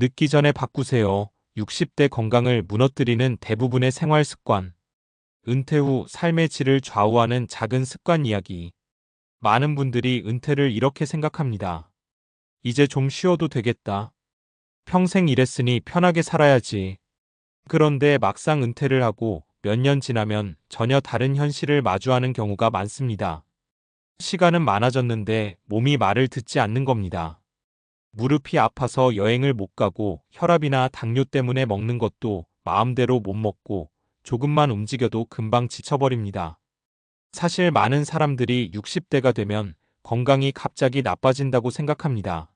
늙기 전에 바꾸세요. 60대 건강을 무너뜨리는 대부분의 생활 습관. 은퇴 후 삶의 질을 좌우하는 작은 습관 이야기. 많은 분들이 은퇴를 이렇게 생각합니다. 이제 좀 쉬어도 되겠다. 평생 일했으니 편하게 살아야지. 그런데 막상 은퇴를 하고 몇 년 지나면 전혀 다른 현실을 마주하는 경우가 많습니다. 시간은 많아졌는데 몸이 말을 듣지 않는 겁니다. 무릎이 아파서 여행을 못 가고 혈압이나 당뇨 때문에 먹는 것도 마음대로 못 먹고 조금만 움직여도 금방 지쳐버립니다. 사실 많은 사람들이 60대가 되면 건강이 갑자기 나빠진다고 생각합니다.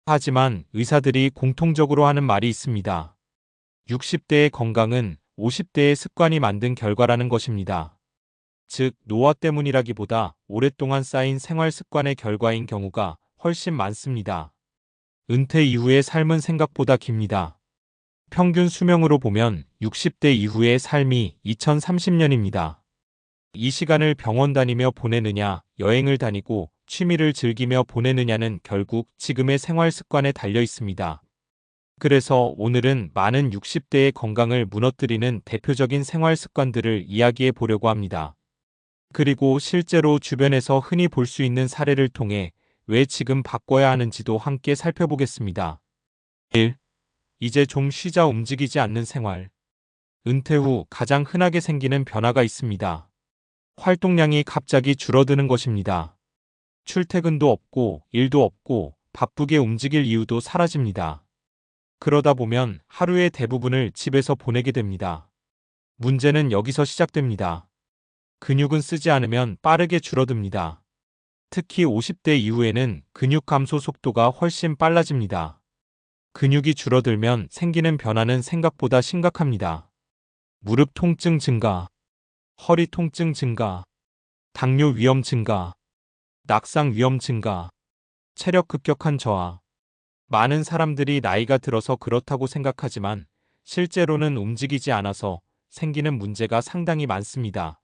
하지만 의사들이 공통적으로 하는 말이 있습니다. 60대의 건강은 50대의 습관이 만든 결과라는 것입니다. 즉, 노화 때문이라기보다 오랫동안 쌓인 생활 습관의 결과인 경우가 훨씬 많습니다. 은퇴 이후의 삶은 생각보다 깁니다. 평균 수명으로 보면 60대 이후의 삶이 2030년입니다. 이 시간을 병원 다니며 보내느냐, 여행을 다니고 취미를 즐기며 보내느냐는 결국 지금의 생활 습관에 달려 있습니다. 그래서 오늘은 많은 60대의 건강을 무너뜨리는 대표적인 생활 습관들을 이야기해 보려고 합니다. 그리고 실제로 주변에서 흔히 볼 수 있는 사례를 통해 왜 지금 바꿔야 하는지도 함께 살펴보겠습니다. 1. 이제 좀 쉬자. 움직이지 않는 생활. 은퇴 후 가장 흔하게 생기는 변화가 있습니다. 활동량이 갑자기 줄어드는 것입니다. 출퇴근도 없고 일도 없고 바쁘게 움직일 이유도 사라집니다. 그러다 보면 하루의 대부분을 집에서 보내게 됩니다. 문제는 여기서 시작됩니다. 근육은 쓰지 않으면 빠르게 줄어듭니다. 특히 50대 이후에는 근육 감소 속도가 훨씬 빨라집니다. 근육이 줄어들면 생기는 변화는 생각보다 심각합니다. 무릎 통증 증가, 허리 통증 증가, 당뇨 위험 증가, 낙상 위험 증가, 체력 급격한 저하. 많은 사람들이 나이가 들어서 그렇다고 생각하지만 실제로는 움직이지 않아서 생기는 문제가 상당히 많습니다.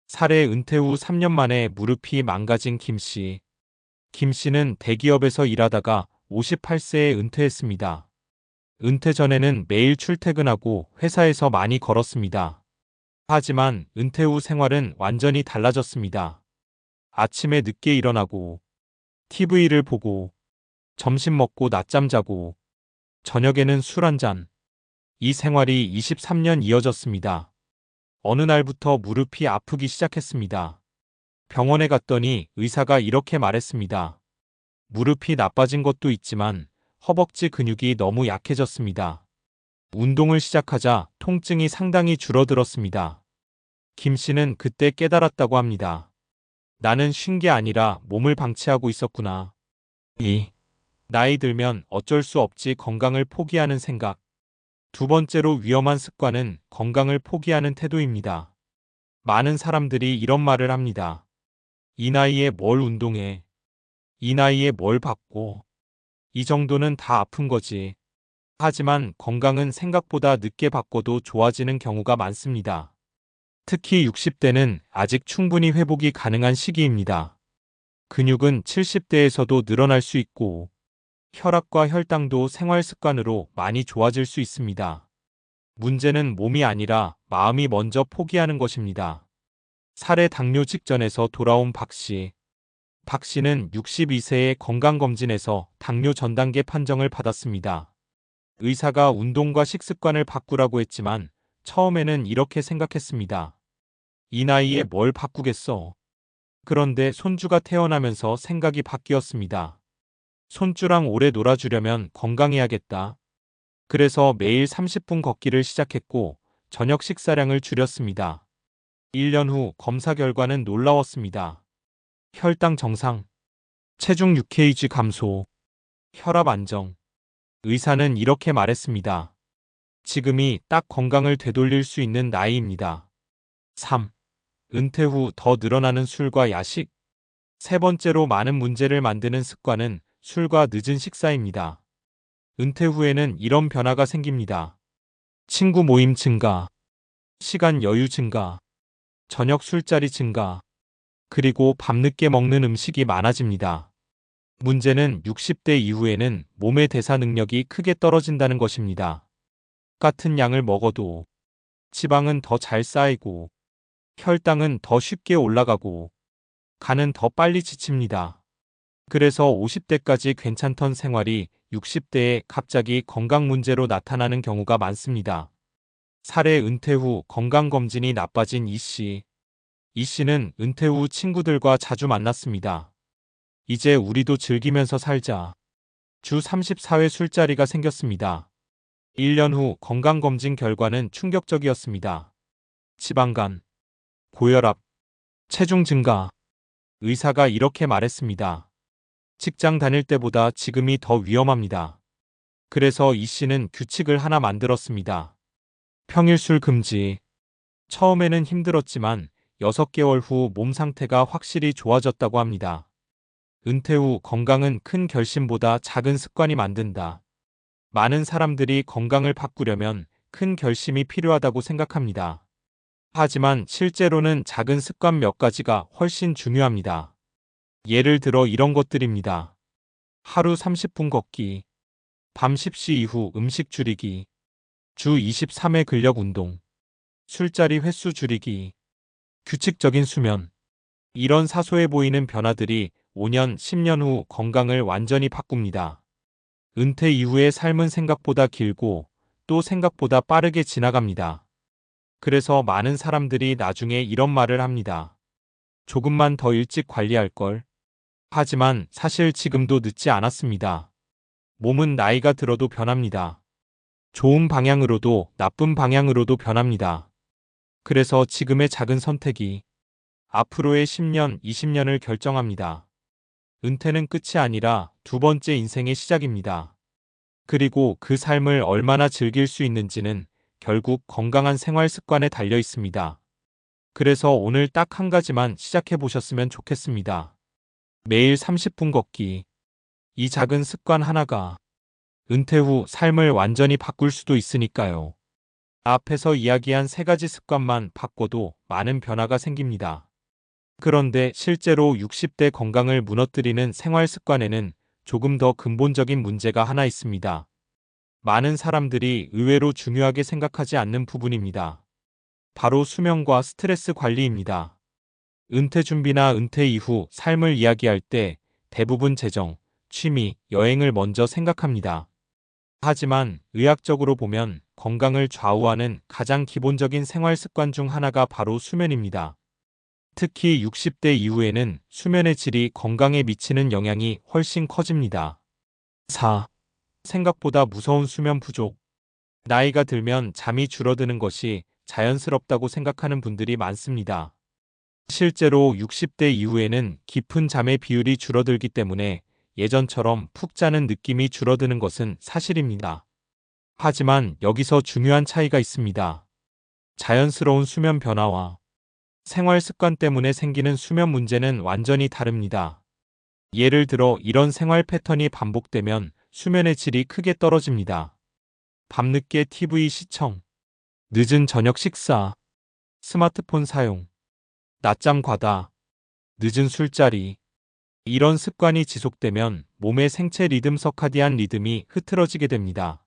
사례. 은퇴 후 3년 만에 무릎이 망가진 김 씨. 김 씨는 대기업에서 일하다가 58세에 은퇴했습니다. 은퇴 전에는 매일 출퇴근하고 회사에서 많이 걸었습니다. 하지만 은퇴 후 생활은 완전히 달라졌습니다. 아침에 늦게 일어나고, TV를 보고, 점심 먹고 낮잠 자고, 저녁에는 술 한 잔. 이 생활이 23년 이어졌습니다. 어느 날부터 무릎이 아프기 시작했습니다. 병원에 갔더니 의사가 이렇게 말했습니다. 무릎이 나빠진 것도 있지만 허벅지 근육이 너무 약해졌습니다. 운동을 시작하자 통증이 상당히 줄어들었습니다. 김 씨는 그때 깨달았다고 합니다. 나는 쉰 게 아니라 몸을 방치하고 있었구나. 2. 나이 들면 어쩔 수 없지. 건강을 포기하는 생각. 두 번째로 위험한 습관은 건강을 포기하는 태도입니다. 많은 사람들이 이런 말을 합니다. 이 나이에 뭘 운동해? 이 나이에 뭘 바꿔? 이 정도는 다 아픈 거지. 하지만 건강은 생각보다 늦게 바꿔도 좋아지는 경우가 많습니다. 특히 60대는 아직 충분히 회복이 가능한 시기입니다. 근육은 70대에서도 늘어날 수 있고 혈압과 혈당도 생활 습관으로 많이 좋아질 수 있습니다. 문제는 몸이 아니라 마음이 먼저 포기하는 것입니다. 사례. 당뇨 직전에서 돌아온 박 씨. 박 씨는 62세에 건강검진에서 당뇨 전 단계 판정을 받았습니다. 의사가 운동과 식습관을 바꾸라고 했지만 처음에는 이렇게 생각했습니다. 이 나이에 뭘 바꾸겠어. 그런데 손주가 태어나면서 생각이 바뀌었습니다. 손주랑 오래 놀아주려면 건강해야겠다. 그래서 매일 30분 걷기를 시작했고 저녁 식사량을 줄였습니다. 1년 후 검사 결과는 놀라웠습니다. 혈당 정상, 체중 6kg 감소, 혈압 안정. 의사는 이렇게 말했습니다. 지금이 딱 건강을 되돌릴 수 있는 나이입니다. 3. 은퇴 후 더 늘어나는 술과 야식. 세 번째로 많은 문제를 만드는 습관은 술과 늦은 식사입니다. 은퇴 후에는 이런 변화가 생깁니다. 친구 모임 증가, 시간 여유 증가, 저녁 술자리 증가, 그리고 밤늦게 먹는 음식이 많아집니다. 문제는 60대 이후에는 몸의 대사 능력이 크게 떨어진다는 것입니다. 같은 양을 먹어도 지방은 더 잘 쌓이고 혈당은 더 쉽게 올라가고 간은 더 빨리 지칩니다. 그래서 50대까지 괜찮던 생활이 60대에 갑자기 건강 문제로 나타나는 경우가 많습니다. 사례 은퇴 후 건강검진이 나빠진 이 씨. 이 씨는 은퇴 후 친구들과 자주 만났습니다. 이제 우리도 즐기면서 살자. 주 34회 술자리가 생겼습니다. 1년 후 건강검진 결과는 충격적이었습니다. 지방간, 고혈압, 체중 증가. 의사가 이렇게 말했습니다. 직장 다닐 때보다 지금이 더 위험합니다. 그래서 이 씨는 규칙을 하나 만들었습니다. 평일 술 금지. 처음에는 힘들었지만 6개월 후 몸 상태가 확실히 좋아졌다고 합니다. 은퇴 후 건강은 큰 결심보다 작은 습관이 만든다. 많은 사람들이 건강을 바꾸려면 큰 결심이 필요하다고 생각합니다. 하지만 실제로는 작은 습관 몇 가지가 훨씬 중요합니다. 예를 들어 이런 것들입니다. 하루 30분 걷기, 밤 10시 이후 음식 줄이기, 주 23회 근력 운동, 술자리 횟수 줄이기, 규칙적인 수면. 이런 사소해 보이는 변화들이 5년, 10년 후 건강을 완전히 바꿉니다. 은퇴 이후의 삶은 생각보다 길고 또 생각보다 빠르게 지나갑니다. 그래서 많은 사람들이 나중에 이런 말을 합니다. 조금만 더 일찍 관리할 걸. 하지만 사실 지금도 늦지 않았습니다. 몸은 나이가 들어도 변합니다. 좋은 방향으로도 나쁜 방향으로도 변합니다. 그래서 지금의 작은 선택이 앞으로의 10년, 20년을 결정합니다. 은퇴는 끝이 아니라 두 번째 인생의 시작입니다. 그리고 그 삶을 얼마나 즐길 수 있는지는 결국 건강한 생활 습관에 달려 있습니다. 그래서 오늘 딱 한 가지만 시작해 보셨으면 좋겠습니다. 매일 30분 걷기. 이 작은 습관 하나가 은퇴 후 삶을 완전히 바꿀 수도 있으니까요. 앞에서 이야기한 세 가지 습관만 바꿔도 많은 변화가 생깁니다. 그런데 실제로 60대 건강을 무너뜨리는 생활 습관에는 조금 더 근본적인 문제가 하나 있습니다. 많은 사람들이 의외로 중요하게 생각하지 않는 부분입니다. 바로 수면과 스트레스 관리입니다. 은퇴 준비나 은퇴 이후 삶을 이야기할 때 대부분 재정, 취미, 여행을 먼저 생각합니다. 하지만 의학적으로 보면 건강을 좌우하는 가장 기본적인 생활 습관 중 하나가 바로 수면입니다. 특히 60대 이후에는 수면의 질이 건강에 미치는 영향이 훨씬 커집니다. 4. 생각보다 무서운 수면 부족. 나이가 들면 잠이 줄어드는 것이 자연스럽다고 생각하는 분들이 많습니다. 실제로 60대 이후에는 깊은 잠의 비율이 줄어들기 때문에 예전처럼 푹 자는 느낌이 줄어드는 것은 사실입니다. 하지만 여기서 중요한 차이가 있습니다. 자연스러운 수면 변화와 생활 습관 때문에 생기는 수면 문제는 완전히 다릅니다. 예를 들어 이런 생활 패턴이 반복되면 수면의 질이 크게 떨어집니다. 밤늦게 TV 시청, 늦은 저녁 식사, 스마트폰 사용, 낮잠 과다, 늦은 술자리. 이런 습관이 지속되면 몸의 생체 리듬 서카디안 리듬이 흐트러지게 됩니다.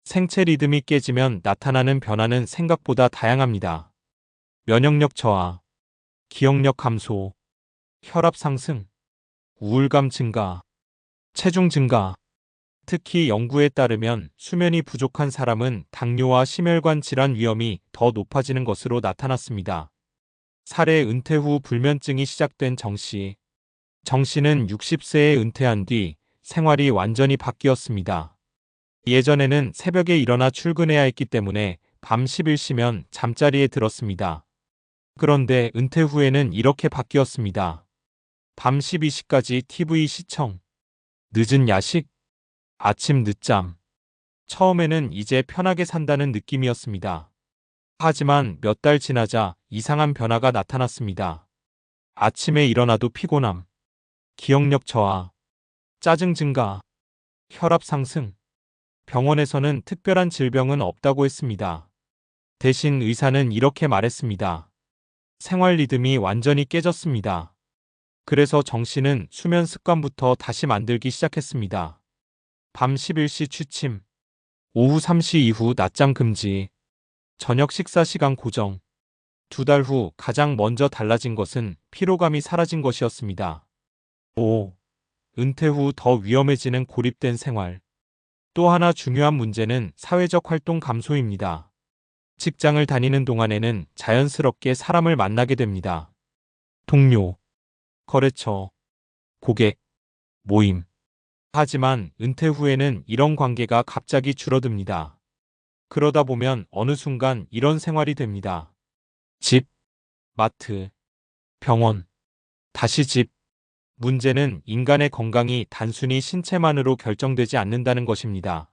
생체 리듬이 깨지면 나타나는 변화는 생각보다 다양합니다. 면역력 저하, 기억력 감소, 혈압 상승, 우울감 증가, 체중 증가. 특히 연구에 따르면 수면이 부족한 사람은 당뇨와 심혈관 질환 위험이 더 높아지는 것으로 나타났습니다. 사례 은퇴 후 불면증이 시작된 정 씨. 정 씨는 60세에 은퇴한 뒤 생활이 완전히 바뀌었습니다. 예전에는 새벽에 일어나 출근해야 했기 때문에 밤 11시면 잠자리에 들었습니다. 그런데 은퇴 후에는 이렇게 바뀌었습니다. 밤 12시까지 TV 시청, 늦은 야식, 아침 늦잠. 처음에는 이제 편하게 산다는 느낌이었습니다. 하지만 몇 달 지나자 이상한 변화가 나타났습니다. 아침에 일어나도 피곤함, 기억력 저하, 짜증 증가, 혈압 상승. 병원에서는 특별한 질병은 없다고 했습니다. 대신 의사는 이렇게 말했습니다. 생활 리듬이 완전히 깨졌습니다. 그래서 정 씨는 수면 습관부터 다시 만들기 시작했습니다. 밤 11시 취침, 오후 3시 이후 낮잠 금지, 저녁 식사 시간 고정. 2달 후 가장 먼저 달라진 것은 피로감이 사라진 것이었습니다. 5. 은퇴 후 더 위험해지는 고립된 생활. 또 하나 중요한 문제는 사회적 활동 감소입니다. 직장을 다니는 동안에는 자연스럽게 사람을 만나게 됩니다. 동료, 거래처, 고객, 모임. 하지만 은퇴 후에는 이런 관계가 갑자기 줄어듭니다. 그러다 보면 어느 순간 이런 생활이 됩니다. 집, 마트, 병원, 다시 집. 문제는 인간의 건강이 단순히 신체만으로 결정되지 않는다는 것입니다.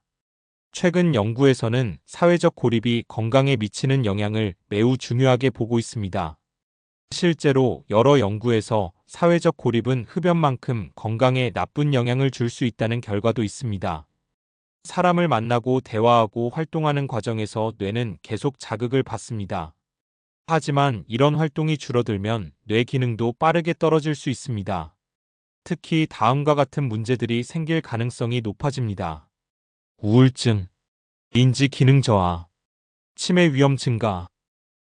최근 연구에서는 사회적 고립이 건강에 미치는 영향을 매우 중요하게 보고 있습니다. 실제로 여러 연구에서 사회적 고립은 흡연만큼 건강에 나쁜 영향을 줄 수 있다는 결과도 있습니다. 사람을 만나고 대화하고 활동하는 과정에서 뇌는 계속 자극을 받습니다. 하지만 이런 활동이 줄어들면 뇌 기능도 빠르게 떨어질 수 있습니다. 특히 다음과 같은 문제들이 생길 가능성이 높아집니다. 우울증, 인지 기능 저하, 치매 위험 증가.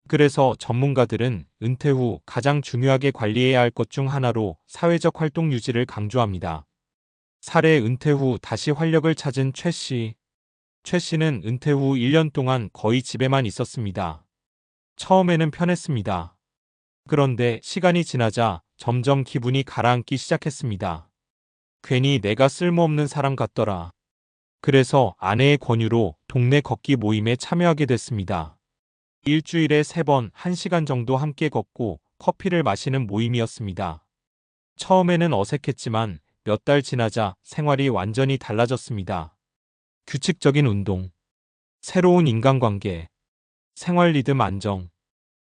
그래서 전문가들은 은퇴 후 가장 중요하게 관리해야 할 것 중 하나로 사회적 활동 유지를 강조합니다. 사례 은퇴 후 다시 활력을 찾은 최 씨. 최 씨는 은퇴 후 1년 동안 거의 집에만 있었습니다. 처음에는 편했습니다. 그런데 시간이 지나자 점점 기분이 가라앉기 시작했습니다. 괜히 내가 쓸모없는 사람 같더라. 그래서 아내의 권유로 동네 걷기 모임에 참여하게 됐습니다. 일주일에 3번 1시간 정도 함께 걷고 커피를 마시는 모임이었습니다. 처음에는 어색했지만 몇 달 지나자 생활이 완전히 달라졌습니다. 규칙적인 운동, 새로운 인간관계, 생활 리듬 안정.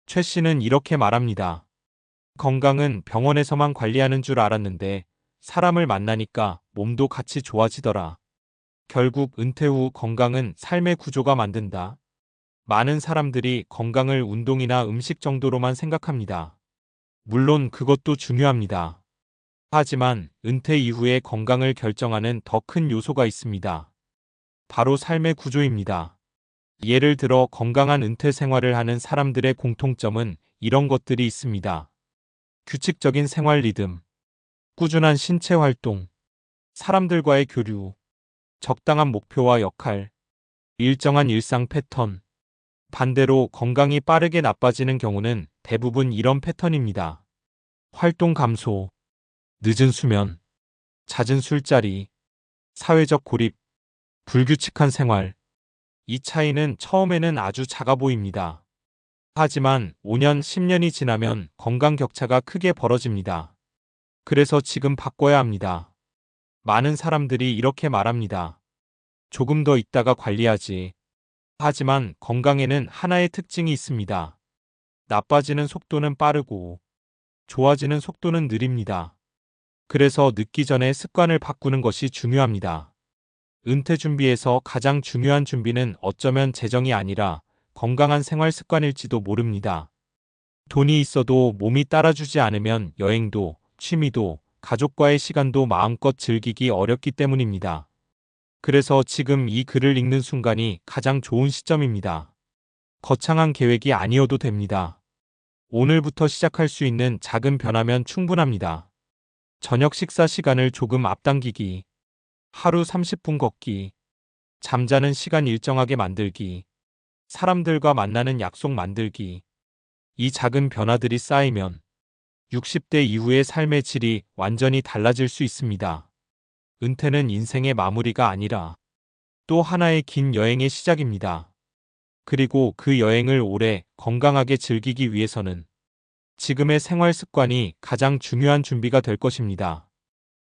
최 씨는 이렇게 말합니다. 건강은 병원에서만 관리하는 줄 알았는데 사람을 만나니까 몸도 같이 좋아지더라. 결국 은퇴 후 건강은 삶의 구조가 만든다. 많은 사람들이 건강을 운동이나 음식 정도로만 생각합니다. 물론 그것도 중요합니다. 하지만 은퇴 이후의 건강을 결정하는 더 큰 요소가 있습니다. 바로 삶의 구조입니다. 예를 들어 건강한 은퇴 생활을 하는 사람들의 공통점은 이런 것들이 있습니다. 규칙적인 생활 리듬, 꾸준한 신체 활동, 사람들과의 교류, 적당한 목표와 역할, 일정한 일상 패턴. 반대로 건강이 빠르게 나빠지는 경우는 대부분 이런 패턴입니다. 활동 감소, 늦은 수면, 잦은 술자리, 사회적 고립, 불규칙한 생활. 이 차이는 처음에는 아주 작아 보입니다. 하지만 5년, 10년이 지나면 건강 격차가 크게 벌어집니다. 그래서 지금 바꿔야 합니다. 많은 사람들이 이렇게 말합니다. 조금 더 있다가 관리하지. 하지만 건강에는 하나의 특징이 있습니다. 나빠지는 속도는 빠르고 좋아지는 속도는 느립니다. 그래서 늦기 전에 습관을 바꾸는 것이 중요합니다. 은퇴 준비에서 가장 중요한 준비는 어쩌면 재정이 아니라 건강한 생활 습관일지도 모릅니다. 돈이 있어도 몸이 따라주지 않으면 여행도, 취미도, 가족과의 시간도 마음껏 즐기기 어렵기 때문입니다. 그래서 지금 이 글을 읽는 순간이 가장 좋은 시점입니다. 거창한 계획이 아니어도 됩니다. 오늘부터 시작할 수 있는 작은 변화면 충분합니다. 저녁 식사 시간을 조금 앞당기기, 하루 30분 걷기, 잠자는 시간 일정하게 만들기, 사람들과 만나는 약속 만들기. 이 작은 변화들이 쌓이면 60대 이후의 삶의 질이 완전히 달라질 수 있습니다. 은퇴는 인생의 마무리가 아니라 또 하나의 긴 여행의 시작입니다. 그리고 그 여행을 오래 건강하게 즐기기 위해서는 지금의 생활 습관이 가장 중요한 준비가 될 것입니다.